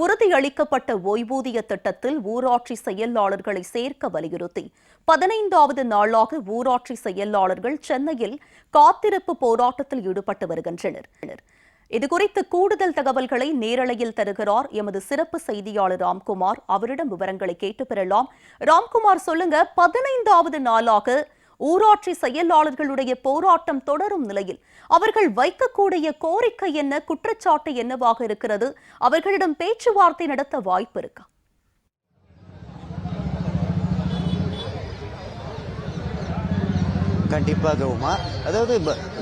உறுதியளிக்கப்பட்ட ஓய்வூதிய திட்டத்தில் ஊராட்சி செயலாளர்களை சேர்க்க வலியுறுத்தி 15வது நாளாக ஊராட்சி செயலாளர்கள் சென்னையில் காத்திருப்பு போராட்டத்தில் ஈடுபட்டு வருகின்றனர். இதுகுறித்து கூடுதல் தகவல்களை நேரலையில் தருகிறார் எமது சிறப்பு செய்தியாளர் ராம்குமார். அவரிடம் விவரங்களை கேட்டு பெறலாம். ராம்குமார், சொல்லுங்க, 15வது நாளாக ஊராட்சி செயலாளர்களுடைய போராட்டம் தொடரும் நிலையில் அவர்கள் வைக்கக்கூடிய கோரிக்கை என்ன, குற்றச்சாட்டு என்னவாக இருக்கிறது? அவர்களிடம் பேச்சுவார்த்தை நடத்த வாய்ப்பு இருக்கா? கண்டிப்பாக உமா, அதாவது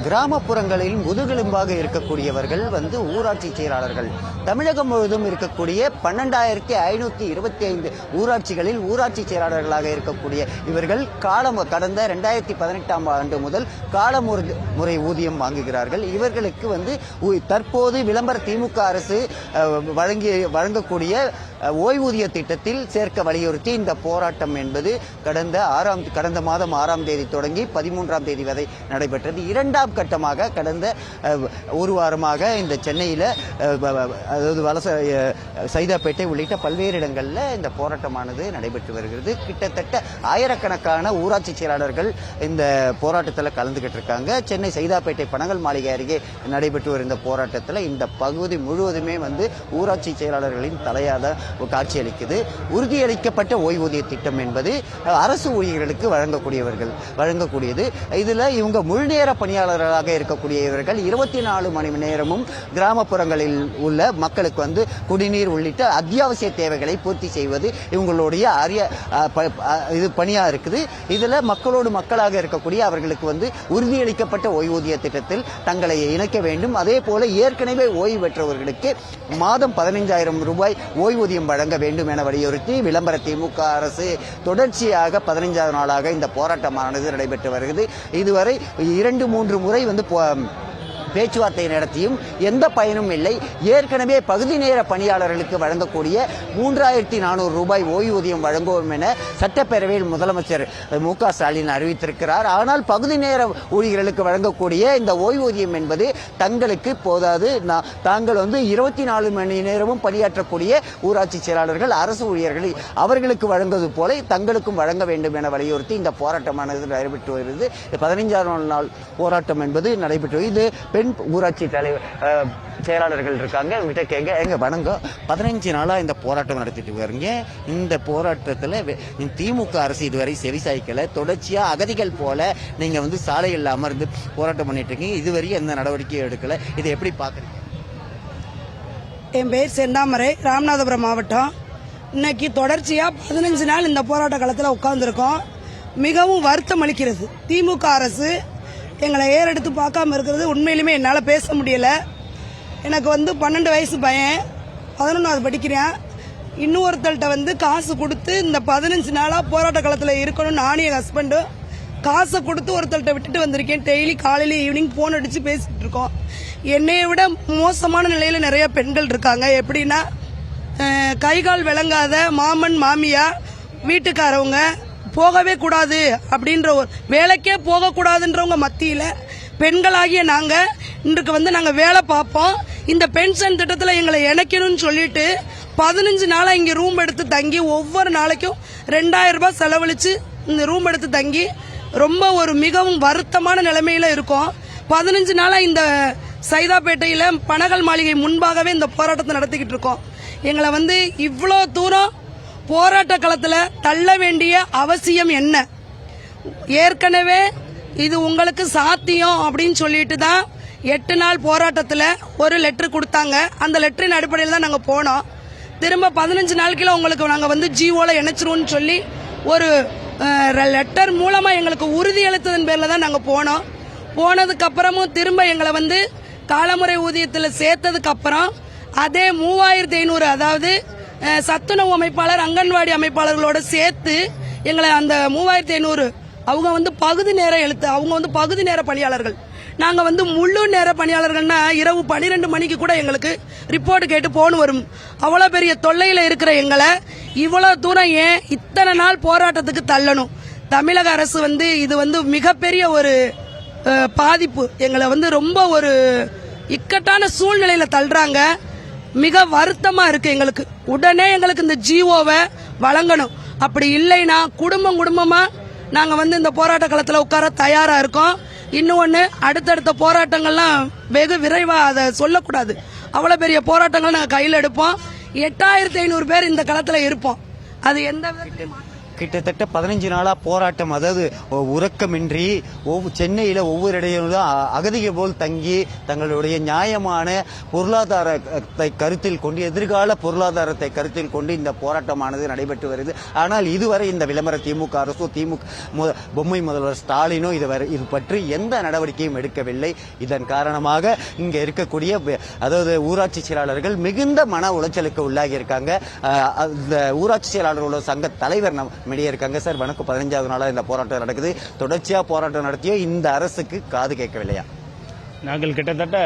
கிராமப்புறங்களில் முதுகெலும்பாக இருக்கக்கூடியவர்கள் ஊராட்சி செயலாளர்கள். தமிழகம் முழுவதும் இருக்கக்கூடிய 12,525 ஊராட்சிகளில் ஊராட்சி செயலாளர்களாக இருக்கக்கூடிய இவர்கள் கடந்த 2018ஆம் ஆண்டு முதல் காலமுறை ஊதியம் வாங்குகிறார்கள். இவர்களுக்கு தற்போது விளம்பர திமுக அரசு வழங்கக்கூடிய ஓய்வூதிய திட்டத்தில் சேர்க்க வலியுறுத்தி இந்த போராட்டம் என்பது கடந்த மாதம் 6ஆம் தேதி தொடங்கி 13ஆம் தேதி வரை நடைபெற்றது. இரண்டாம் கட்டமாக கடந்த ஒரு வாரமாக இந்த சென்னையில், அதாவது சைதாப்பேட்டை உள்ளிட்ட பல்வேறு இடங்களில் இந்த போராட்டமானது நடைபெற்று வருகிறது. கிட்டத்தட்ட ஆயிரக்கணக்கான ஊராட்சி செயலாளர்கள் இந்த போராட்டத்தில் கலந்துகிட்டு இருக்காங்க. சென்னை சைதாப்பேட்டை பனகல் மாளிகை அருகே நடைபெற்று வரும் இந்த போராட்டத்தில் இந்த பகுதி முழுவதுமே ஊராட்சி செயலாளர்களின் தலையாத காட்சியளிக்குது. உறுதியளிக்கப்பட்ட ஓய்வூதிய திட்டம் என்பது அரசு ஊழியர்களுக்கு வழங்கக்கூடியது. இதுல இவங்க முழுநேர பணியாளர்களாக இருக்கக்கூடிய இவர்கள் 24 மணி நேரமும் கிராமப்புறங்களில் உள்ள மக்களுக்கு குடிநீர் உள்ளிட்ட அத்தியாவசிய தேவைகளை பூர்த்தி செய்வது இவங்களுடைய இது பணியா இருக்குது. இதுல மக்களோடு மக்களாக இருக்கக்கூடிய அவர்களுக்கு உறுதியளிக்கப்பட்ட ஓய்வூதிய திட்டத்தில் தங்களை இணைக்க வேண்டும். அதே போல ஏற்கனவே ஓய்வு பெற்றவர்களுக்கு மாதம் 15,000 ரூபாய் ஓய்வூதியம் வழங்க வேண்டும் என வலியுறுத்தி விளம்பர திமுக அரசு தொடர்ச்சியாக 15வது நாளாக இந்த போராட்டமானது நடைபெற்று வருகிறது. இதுவரை 2-3 முறை பேச்சுவார்த்தை நடத்தியும் எந்த பயனும் இல்லை. ஏற்கனவே பகுதி நேர பணியாளர்களுக்கு வழங்கக்கூடிய 3,400 ரூபாய் ஓய்வூதியம் வழங்குவோம் என சட்டப்பேரவையில் முதலமைச்சர் மு.க. ஸ்டாலின் அறிவித்திருக்கிறார். ஆனால் பகுதி நேர ஊழியர்களுக்கு வழங்கக்கூடிய இந்த ஓய்வூதியம் என்பது தங்களுக்கு போதாது. தாங்கள் 24 மணி நேரமும் பணியாற்றக்கூடிய ஊராட்சி செயலாளர்கள், அரசு ஊழியர்கள் அவர்களுக்கு வழங்குவது போல தங்களுக்கும் வழங்க வேண்டும் என வலியுறுத்தி இந்த போராட்டமானது நடைபெற்று வருகிறது. 15ஆம் நாள் போராட்டம் என்பது நடைபெற்று இது பெண் ஊராட்சி செயலாளர்கள் இருக்காங்க. இவங்ககிட்ட கேங்க, எங்க வணக்கம், 15 நாளா இந்த போராட்டம் நடத்திட்டு வரீங்க. இந்த போராட்டத்தில் திமுக அரசு இதுவரை செவிசாய்க்கல. தொடர்ச்சியா அகதிகள் போல நீங்க சாலையில் அமர்ந்து போராட்டம் பண்ணிட்டு இருக்கீங்க. இதுவரை எந்த நடவடிக்கையும் எடுக்கல. இதை எப்படி பாக்குறீங்க? என் பேர் செந்தாமரை, ராமநாதபுரம் மாவட்டம். இன்னைக்கு தொடர்ச்சியா 15 நாள் இந்த போராட்ட காலத்தில் உட்கார்ந்துருக்கோம். மிகவும் வருத்தம் அளிக்கிறது. திமுக அரசு எங்களை ஏறெடுத்து பார்க்காம இருக்கிறது உண்மையிலுமே என்னால் பேச முடியல. எனக்கு 12 வயசு பையன், 11வது படிக்கிறேன். இன்னொருத்தள்கிட்ட காசு கொடுத்து இந்த 15 நாளாக போராட்ட காலத்தில் இருக்கணும். நானும் என் ஹஸ்பண்டும் காசை கொடுத்து ஒருத்தள்கிட்ட விட்டுட்டு வந்திருக்கேன். டெய்லி காலையில் ஈவினிங் ஃபோன் அடித்து பேசிகிட்டு இருக்கோம். என்னையை விட மோசமான நிலையில் நிறைய பெண்கள் இருக்காங்க. எப்படின்னா, கைகால் விளங்காத மாமன் மாமியா வீட்டுக்காரவங்க போகவே கூடாது அப்படின்ற ஒரு வேலைக்கே போகக்கூடாதுன்றவங்க மத்தியில் பெண்களாகிய நாங்கள் இன்றைக்கு நாங்கள் வேலை பார்ப்போம். இந்த பென்ஷன் திட்டத்தில் எங்களை இணைக்கணும்னு சொல்லிட்டு 15 நாளாக இங்கே ரூம் எடுத்து தங்கி ஒவ்வொரு நாளைக்கும் 2,000 ரூபாய் செலவழித்து இந்த ரூம் எடுத்து தங்கி ரொம்ப ஒரு மிகவும் வருத்தமான நிலைமையில இருக்கோம். 15 நாளாக இந்த சைதாப்பேட்டையில் பனகல் மாளிகை முன்பாகவே இந்த போராட்டத்தை நடத்திக்கிட்டு இருக்கோம். எங்களை இவ்வளோ தூரம் போராட்ட களத்தில் தள்ள வேண்டிய அவசியம் என்ன? ஏற்கனவே இது உங்களுக்கு சாத்தியம் அப்படின்னு சொல்லிட்டு தான் 8 நாள் போராட்டத்தில் ஒரு லெட்டர் கொடுத்தாங்க. அந்த லெட்டரின் அடிப்படையில் தான் நாங்கள் போனோம். திரும்ப 15 நாளுக்குள்ள உங்களுக்கு நாங்கள் ஜிஓல இணைச்சிருவோம்னு சொல்லி ஒரு லெட்டர் மூலமாக எங்களுக்கு உறுதியளித்ததன் பேரில் தான் நாங்கள் போனோம். போனதுக்கு அப்புறமும் திரும்ப எங்களை காலமுறை ஊதியத்தில் சேர்த்ததுக்கு அப்புறம் அதே 3,500, அதாவது சத்துணவு அமைப்பாளர், அங்கன்வாடி அமைப்பாளர்களோட சேர்த்து எங்களை அந்த 3,500 அவங்க பகுதி நேர அவங்க பகுதி நேர பணியாளர்கள். நாங்கள் முழு நேர பணியாளர்கள்னா இரவு 12 மணிக்கு கூட எங்களுக்கு ரிப்போர்ட் கேட்டு போன் வரும். அவ்வளோ பெரிய தொல்லையில் இருக்கிற எங்களை இவ்வளோ தூரம் ஏன் இத்தனை நாள் போராட்டத்துக்கு தள்ளணும்? தமிழக அரசு இது மிகப்பெரிய ஒரு பாதிப்பு. எங்களை ரொம்ப ஒரு இக்கட்டான சூழ்நிலையில் தள்ளுறாங்க. மிக வருத்தமா இருக்கு எங்களுக்கு. உடனே எங்களுக்கு இந்த ஜிஓவை வழங்கணும். அப்படி இல்லைன்னா குடும்பமா நாங்க இந்த போராட்ட களத்துல உட்கார தயாரா இருக்கோம். இன்னொன்னு, அடுத்தடுத்த போராட்டங்கள்லாம் வெகு விரைவா அதை சொல்லக்கூடாது. அவ்வளவு பெரிய போராட்டங்கள் நாங்க கையில் எடுப்போம். 8500 பேர் இந்த களத்துல இருப்போம். அது எந்த கிட்டத்தட்ட 15 நாளா போராட்டம், அதாவது உறக்கமின்றி சென்னையில ஒவ்வொரு இடையிலும் அகதிகள் போல் தங்கி தங்களுடைய நியாயமான பொருளாதாரத்தை கருத்தில் கொண்டு, எதிர்கால பொருளாதாரத்தை கருத்தில் கொண்டு இந்த போராட்டமானது நடைபெற்று வருது. ஆனால் இதுவரை இந்த விளம்பர திமுக அரசோ பொம்மை முதல்வர் ஸ்டாலினோ இது பற்றி எந்த நடவடிக்கையும் எடுக்கவில்லை. இதன் காரணமாக இங்க இருக்கக்கூடிய அதாவது ஊராட்சி செயலாளர்கள் மிகுந்த மன உளைச்சலுக்கு உள்ளாகி இருக்காங்க. இந்த ஊராட்சி செயலாளர்களோட சங்க தலைவர் மீடியா இருக்காங்க. சார் வணக்கம். 15வது நாளா இந்த போராட்டம் நடக்குது. தொடர்ச்சியா போராட்டம் நடத்தியோ இந்த அரசுக்கு காது கேட்கவில்லையா? நாங்கள் கிட்டத்தட்ட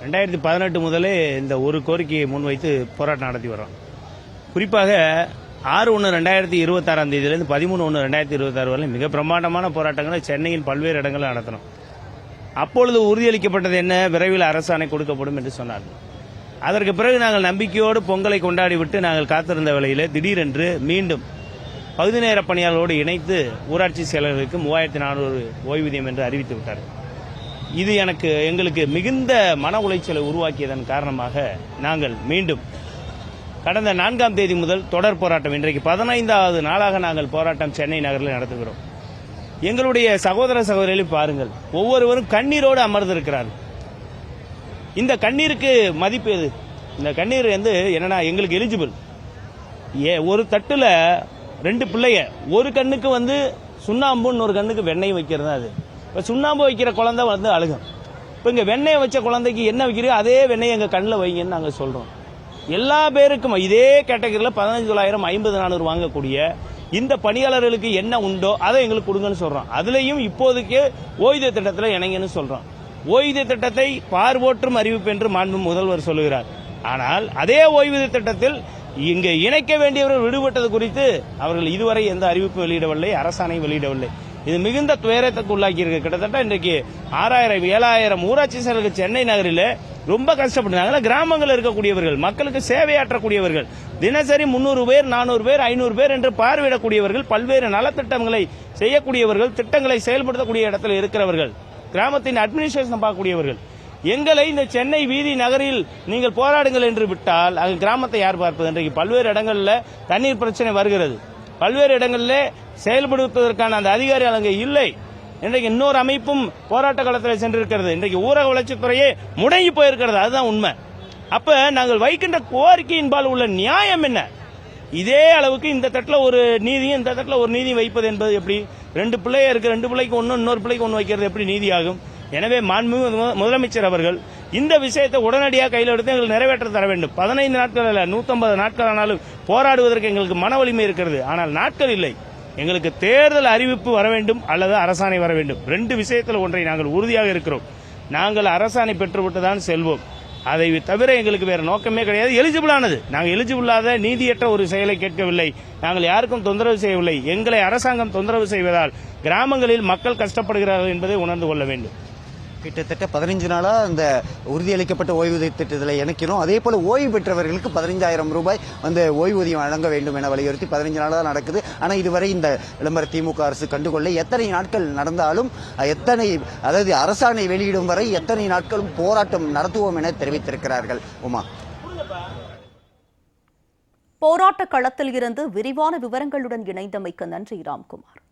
2018 முதலே இந்த ஒரு கோரிக்கையை முன்வைத்து போராட்டம் நடத்தி வரோம். குறிப்பாக 6/1/2026 தேதியிலிருந்து 13/1/2026 வரை மிக பிரம்மாண்டமான போராட்டங்களை சென்னையின் பல்வேறு இடங்களில் நடத்தணும். அப்பொழுது உறுதியளிக்கப்பட்டது என்ன? விரைவில் அரசாணை கொடுக்கப்படும் என்று சொன்னார்கள். அதற்கு பிறகு நாங்கள் நம்பிக்கையோடு பொங்கலை கொண்டாடிவிட்டு நாங்கள் காத்திருந்த வேளையில் திடீரென்று மீண்டும் பகுதி நேர பணியாளர்களோடு இணைத்து ஊராட்சி செயலர்களுக்கு 3400 ஓய்வூதியம் என்று அறிவித்து விட்டார்கள். இது எங்களுக்கு மிகுந்த மன உளைச்சலை உருவாக்கியதன் காரணமாக நாங்கள் மீண்டும் கடந்த 4ஆம் தேதி முதல் தொடர் போராட்டம், இன்றைக்கு 15வது நாளாக நாங்கள் போராட்டம் சென்னை நகரில் நடத்துகிறோம். எங்களுடைய சகோதர சகோதரிகளை பாருங்கள், ஒவ்வொருவரும் கண்ணீரோடு அமர்ந்திருக்கிறார்கள். இந்த கண்ணீருக்கு மதிப்பு எது? இந்த கண்ணீர் என்னன்னா, எங்களுக்கு எலிஜிபிள். ஒரு தட்டுல 2 பிள்ளைய, ஒரு கண்ணுக்கு சுண்ணாம்பு, இன்னொரு கண்ணுக்கு வெண்ணெய் வைக்கிறது. அது இப்ப சுண்ணாம்பு வைக்கிற குழந்தை அழுகும். இப்ப இங்க வெண்ணெய் வச்ச குழந்தைக்கு என்ன வைக்கிறீங்க, அதே வெண்ணெய் எங்க கண்ணில் வைங்கன்னு நாங்க சொல்றோம். எல்லா பேருக்கும் இதே கேட்டகரியில் 15,900 50,400 வாங்கக்கூடிய இந்த பணியாளர்களுக்கு என்ன உண்டோ அதை எங்களுக்கு கொடுங்கன்னு சொல்றோம். அதுலயும் இப்போதைக்கு ஓய்வூதிய திட்டத்தில் இணைங்கன்னு சொல்றோம். ஓய்வூதிய திட்டத்தை பார்வோற்றும் அறிவிப்பு என்று மாண்பு முதல்வர் சொல்லுகிறார். ஆனால் அதே ஓய்வூதிய திட்டத்தில் இங்கு இணைக்க வேண்டியவர்கள் விடுபட்டது குறித்து அவர்கள் இதுவரை எந்த அறிவிப்பு வெளியிடவில்லை, அரசாணை வெளியிடவில்லை. இது மிகுந்த துயரத்துக்கு உள்ளாக்கி இருக்கு. கிட்டத்தட்ட இன்றைக்கு 6000 7000 ஊராட்சி செயலர்கள் சென்னை நகரில் ரொம்ப கஷ்டப்பட்டாங்க. கிராமங்களில் இருக்கக்கூடியவர்கள், மக்களுக்கு சேவையாற்றக்கூடியவர்கள், தினசரி 300 பேர் 400 பேர் 500 பேர் என்று பார்வையிடக்கூடியவர்கள், பல்வேறு நலத்திட்டங்களை செய்யக்கூடியவர்கள், திட்டங்களை செயல்படுத்தக்கூடிய இடத்தில் இருக்கிறவர்கள், கிராமத்தின் அட்மினிஸ்ட்ரேஷன் பார்க்கக்கூடியவர்கள். எங்களை இந்த சென்னை வீதி நகரில் நீங்கள் போராடுங்கள் என்று விட்டால் அங்கு கிராமத்தை யார் பார்ப்பது? இன்றைக்கு பல்வேறு இடங்களில் தண்ணீர் பிரச்சனை வருகிறது. பல்வேறு இடங்களில் செயல்படுத்துவதற்கான அந்த அதிகாரிகள் அங்கே இல்லை. இன்றைக்கு இன்னொரு அமைப்பும் போராட்ட களத்தில் சென்றிருக்கிறது. இன்றைக்கு ஊரக வளர்ச்சித்துறையே முடங்கி போயிருக்கிறது. அதுதான் உண்மை. அப்ப நாங்கள் வைக்கின்ற கோரிக்கையின்பால் உள்ள நியாயம் என்ன? இதே அளவுக்கு இந்த தட்டில் ஒரு நீதியும் இந்த தட்டில் ஒரு நீதி வைப்பது என்பது எப்படி? 2 பிள்ளைய இருக்கு, 2 பிள்ளைக்கு ஒன்று, இன்னொரு பிள்ளைக்கு ஒன்று வைக்கிறது எப்படி நீதியாகும்? எனவே மாண்புமிகு முதலமைச்சர் அவர்கள் இந்த விஷயத்தை உடனடியாக கையில் எடுத்து எங்களுக்கு நிறைவேற்ற தர வேண்டும். 15 நாட்கள் அல்ல, 150 நாட்கள் ஆனாலும் போராடுவதற்கு எங்களுக்கு மன வலிமை இருக்கிறது. ஆனால் நாட்கள் இல்லை. எங்களுக்கு தேர்தல் அறிவிப்பு வர வேண்டும் அல்லது அரசாணை வர வேண்டும். 2 விஷயத்தில் ஒன்றை நாங்கள் உறுதியாக இருக்கிறோம். நாங்கள் அரசாணை பெற்றுவிட்டுதான் செல்வோம். அதை தவிர எங்களுக்கு வேற நோக்கமே கிடையாது. எலிஜிபிளானது, நாங்கள் எலிஜிபிளாத நீதியற்ற ஒரு செயலை கேட்கவில்லை. நாங்கள் யாருக்கும் தொந்தரவு செய்யவில்லை. எங்களை அரசாங்கம் தொந்தரவு செய்வதால் கிராமங்களில் மக்கள் கஷ்டப்படுகிறார்கள் என்பதை உணர்ந்து கொள்ள வேண்டும். கிட்டத்தட்ட 15 நாளா இந்த உறுதியளிக்கப்பட்ட ஓய்வூதிய திட்டத்தில் இணைக்கிறோம். அதே போல ஓய்வு பெற்றவர்களுக்கு 15,000 ரூபாய் ஓய்வூதியம் வழங்க வேண்டும் என வலியுறுத்தி 15 நாளா நடக்குது. ஆனா இதுவரை இந்த விளம்பர திமுக அரசு கண்டுகொள்ள எத்தனை நாட்கள் நடந்தாலும் அதாவது அரசாணை வெளியிடும் வரை எத்தனை நாட்களும் போராட்டம் நடத்துவோம் என தெரிவித்திருக்கிறார்கள். உமா, போராட்ட களத்தில் இருந்து விரிவான விவரங்களுடன் இணைந்தமைக்கு நன்றி ராம்குமார்.